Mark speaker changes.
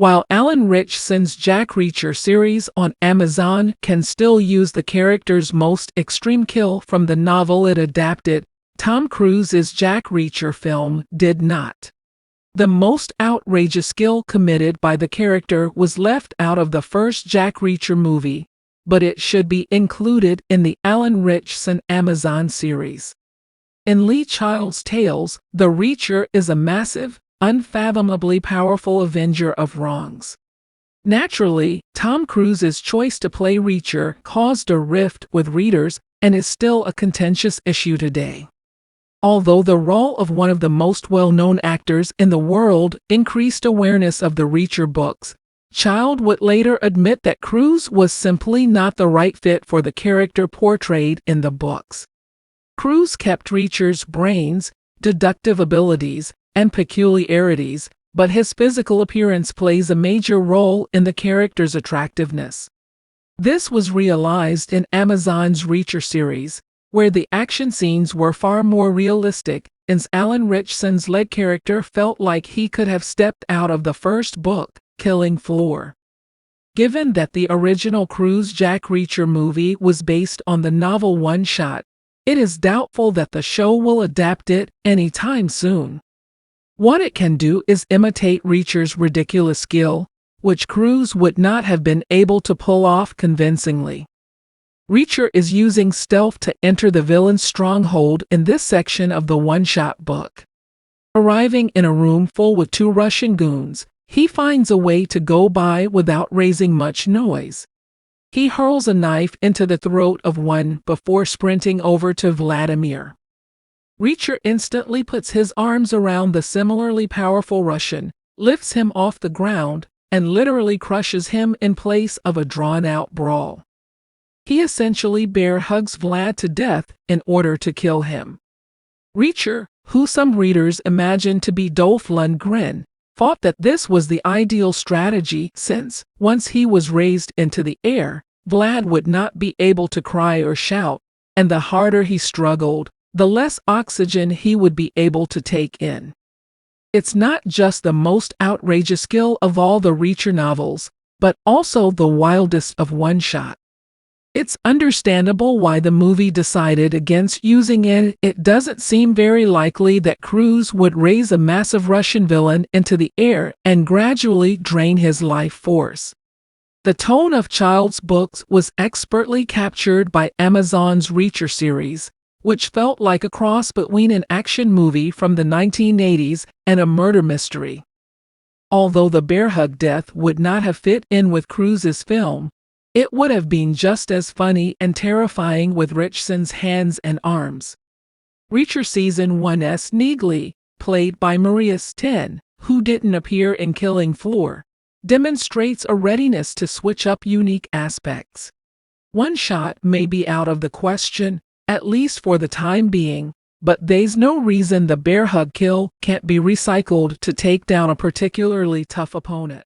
Speaker 1: While Alan Ritchson's Jack Reacher series on Amazon can still use the character's most extreme kill from the novel it adapted, Tom Cruise's Jack Reacher film did not. The most outrageous kill committed by the character was left out of the first Jack Reacher movie, but it should be included in the Alan Ritchson Amazon series. In Lee Child's tales, the Reacher is a massive, unfathomably powerful avenger of wrongs. Naturally, Tom Cruise's choice to play Reacher caused a rift with readers and is still a contentious issue today. Although the role of one of the most well-known actors in the world increased awareness of the Reacher books, Child would later admit that Cruise was simply not the right fit for the character portrayed in the books. Cruise kept Reacher's brains, deductive abilities, and peculiarities, but his physical appearance plays a major role in the character's attractiveness. This was realized in Amazon's Reacher series, where the action scenes were far more realistic, and Alan Ritchson's lead character felt like he could have stepped out of the first book, Killing Floor. Given that the original Cruise Jack Reacher movie was based on the novel One Shot, it is doubtful that the show will adapt it anytime soon. What it can do is imitate Reacher's ridiculous skill, which Cruise would not have been able to pull off convincingly. Reacher is using stealth to enter the villain's stronghold in this section of the one-shot book. Arriving in a room full with two Russian goons, he finds a way to go by without raising much noise. He hurls a knife into the throat of one before sprinting over to Vladimir. Reacher instantly puts his arms around the similarly powerful Russian, lifts him off the ground, and literally crushes him in place of a drawn-out brawl. He essentially bear hugs Vlad to death in order to kill him. Reacher, who some readers imagine to be Dolph Lundgren, thought that this was the ideal strategy since, once he was raised into the air, Vlad would not be able to cry or shout, and the harder he struggled, the less oxygen he would be able to take in. It's not just the most outrageous skill of all the Reacher novels, but also the wildest of One Shot. It's understandable why the movie decided against using it. It doesn't seem very likely that Cruise would raise a massive Russian villain into the air and gradually drain his life force. The tone of Child's books was expertly captured by Amazon's Reacher series, which felt like a cross between an action movie from the 1980s and a murder mystery. Although the bear hug death would not have fit in with Cruise's film, it would have been just as funny and terrifying with Ritchson's hands and arms. Reacher Season 1's Neagley, played by Maria Sten, who didn't appear in Killing Floor, demonstrates a readiness to switch up unique aspects. One Shot may be out of the question, at least for the time being, but there's no reason the bear hug kill can't be recycled to take down a particularly tough opponent.